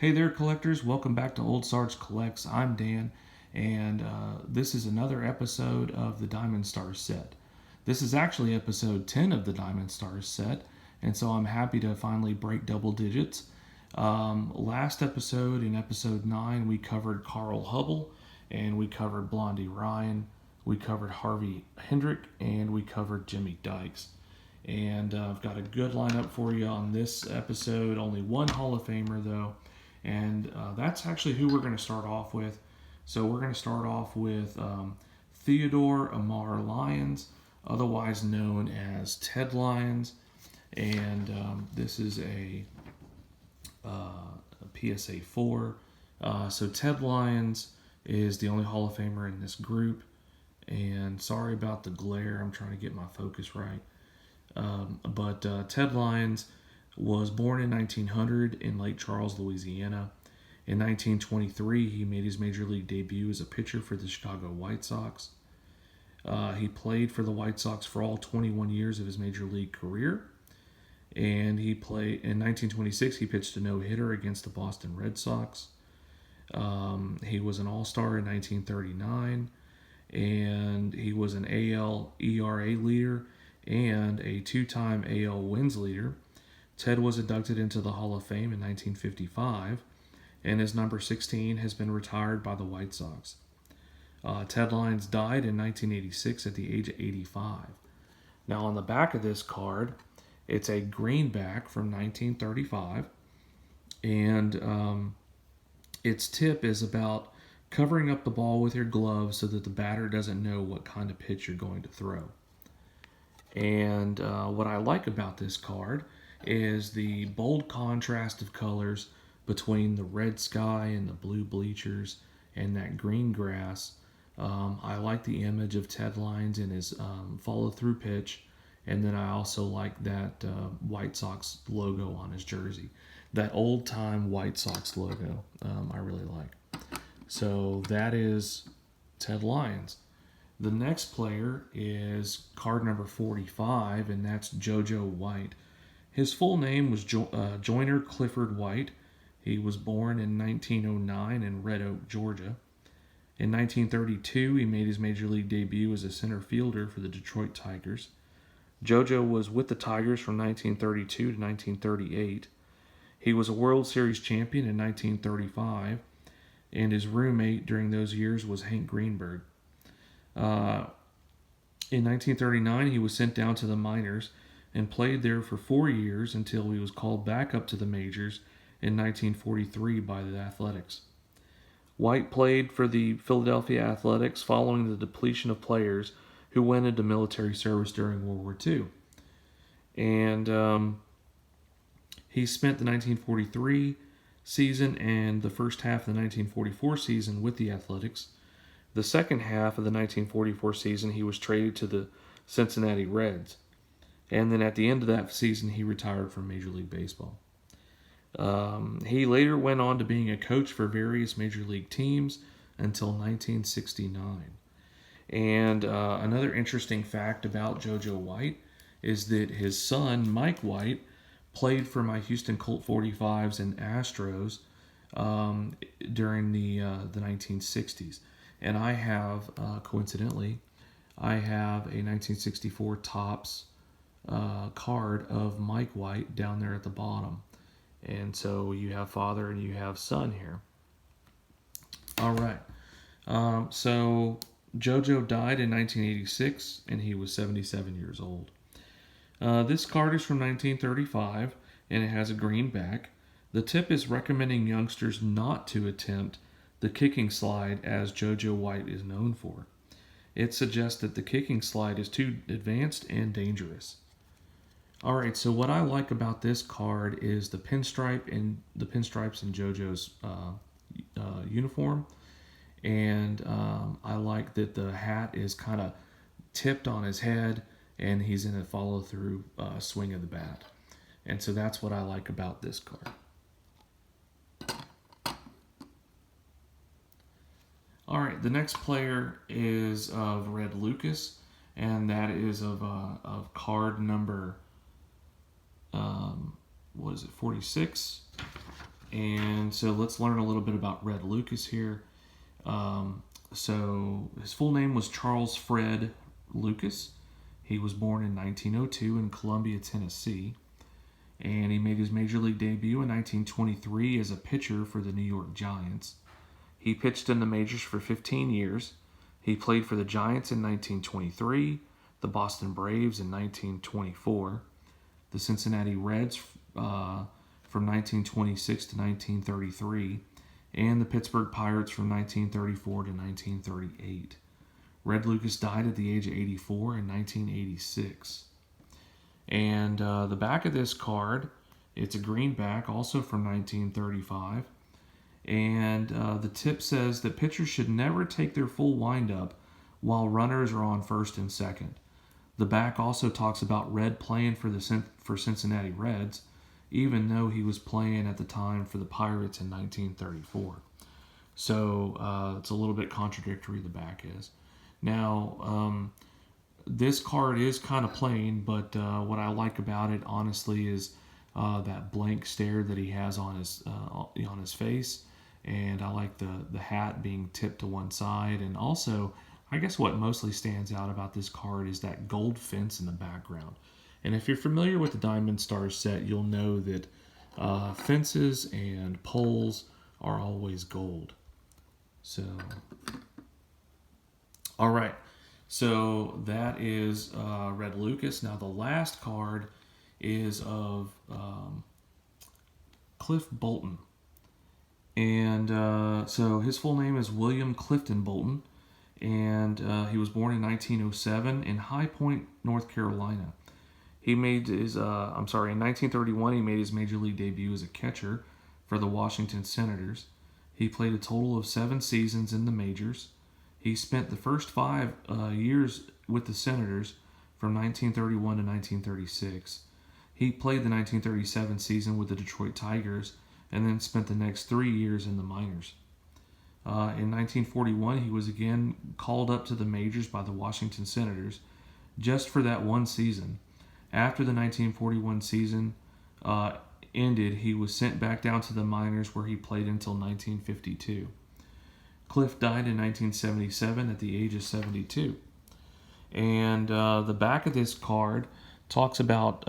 Hey there, collectors. Welcome back to Ol'SargeCollects. I'm Dan, and this is another episode of the Diamond Stars set. This is actually episode 10 of the Diamond Stars set, and so I'm happy to finally break double digits. Last episode, in episode 9, we covered Carl Hubble, and we covered Blondie Ryan, we covered Harvey Hendrick, and we covered Jimmy Dykes. And I've got a good lineup for you on this episode. Only one Hall of Famer, though. And that's actually who we're going to start off with. So we're going to start off with Theodore Amar Lyons, otherwise known as Ted Lyons. And this is a PSA 4. So Ted Lyons is the only Hall of Famer in this group. And sorry about the glare. I'm trying to get my focus right. But Ted Lyons was born in 1900 in Lake Charles, Louisiana. In 1923, he made his major league debut as a pitcher for the Chicago White Sox. He played for the White Sox for all 21 years of his major league career. And he played in 1926. He pitched a no-hitter against the Boston Red Sox. He was an All-Star in 1939, and he was an AL ERA leader and a two-time AL wins leader. Ted was inducted into the Hall of Fame in 1955, and his number 16 has been retired by the White Sox. Ted Lyons died in 1986 at the age of 85. Now, on the back of this card, it's a greenback from 1935, and its tip is about covering up the ball with your glove so that the batter doesn't know what kind of pitch you're going to throw. And what I like about this card is the bold contrast of colors between the red sky and the blue bleachers and that green grass. I like the image of Ted Lyons in his follow-through pitch, and then I also like that White Sox logo on his jersey. That old-time White Sox logo I really like. So that is Ted Lyons. The next player is card number 45, and that's JoJo White. His full name was Joyner Clifford White. He was born in 1909 in Red Oak, Georgia. In 1932, he made his major league debut as a center fielder for the Detroit Tigers. JoJo was with the Tigers from 1932 to 1938. He was a World Series champion in 1935, and his roommate during those years was Hank Greenberg. In 1939, he was sent down to the minors and played there for 4 years until he was called back up to the majors in 1943 by the Athletics. White played for the Philadelphia Athletics following the depletion of players who went into military service during World War II. And he spent the 1943 season and the first half of the 1944 season with the Athletics. The second half of the 1944 season, he was traded to the Cincinnati Reds. And then at the end of that season, he retired from Major League Baseball. He later went on to being a coach for various Major League teams until 1969. And another interesting fact about JoJo White is that his son, Mike White, played for my Houston Colt 45s and Astros during the 1960s. And I have, coincidentally, I have a 1964 Topps card of Mike White down there at the bottom. And so you have father and you have son here. All right. So JoJo died in 1986, and he was 77 years old. This card is from 1935, and it has a green back. The tip is recommending youngsters not to attempt the kicking slide, as JoJo White is known for. It suggests that the kicking slide is too advanced and dangerous. All right, so what I like about this card is the pinstripes in JoJo's uniform, and I like that the hat is kind of tipped on his head, and he's in a follow-through swing of the bat, and so that's what I like about this card. All right, the next player is of Red Lucas, and that is of card number 46. And so let's learn a little bit about Red Lucas here. So his full name was Charles Fred Lucas. He was born in 1902 in Columbia, Tennessee. And he made his major league debut in 1923 as a pitcher for the New York Giants. He pitched in the majors for 15 years. He played for the Giants in 1923, the Boston Braves in 1924, the Cincinnati Reds from 1926 to 1933, and the Pittsburgh Pirates from 1934 to 1938. Red Lucas died at the age of 84 in 1986. And the back of this card, it's a green back, also from 1935. And the tip says that pitchers should never take their full windup while runners are on first and second. The back also talks about Red playing for Cincinnati Reds, even though he was playing at the time for the Pirates in 1934. So it's a little bit contradictory, the back is. Now, this card is kind of plain, but what I like about it, honestly, is that blank stare that he has on his face. And I like the hat being tipped to one side. And also, I guess what mostly stands out about this card is that gold fence in the background. And if you're familiar with the Diamond Stars set, you'll know that fences and poles are always gold. So, all right. So that is Red Lucas. Now the last card is of Cliff Bolton. And so his full name is William Clifton Bolton. And he was born in 1907 in High Point, North Carolina. He made his, in 1931, he made his major league debut as a catcher for the Washington Senators. He played a total of 7 seasons in the majors. He spent the first 5 years with the Senators from 1931 to 1936. He played the 1937 season with the Detroit Tigers and then spent the next 3 years in the minors. In 1941, he was again called up to the majors by the Washington Senators just for that one season. After the 1941 season ended, he was sent back down to the minors where he played until 1952. Cliff died in 1977 at the age of 72. And the back of this card talks about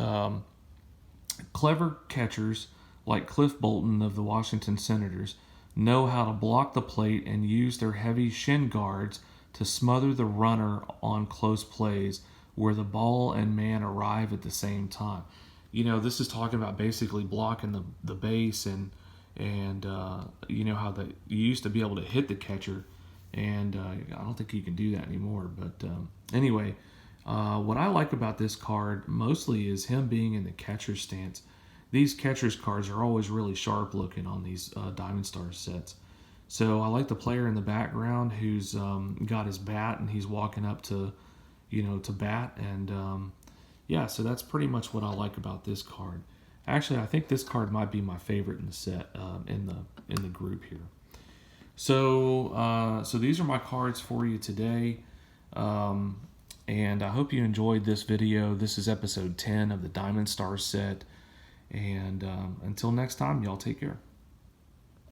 clever catchers like Cliff Bolton of the Washington Senators know how to block the plate and use their heavy shin guards to smother the runner on close plays where the ball and man arrive at the same time. You know, this is talking about basically blocking the base and you know how you used to be able to hit the catcher, and I don't think you can do that anymore. But anyway, what I like about this card mostly is him being in the catcher's stance. These catcher's cards are always really sharp looking on these Diamond Stars sets. So I like the player in the background who's got his bat and he's walking up to bat. And yeah, so that's pretty much what I like about this card. Actually, I think this card might be my favorite in the set, in the group here. So these are my cards for you today. And I hope you enjoyed this video. This is episode 10 of the Diamond Stars set. And until next time, y'all take care.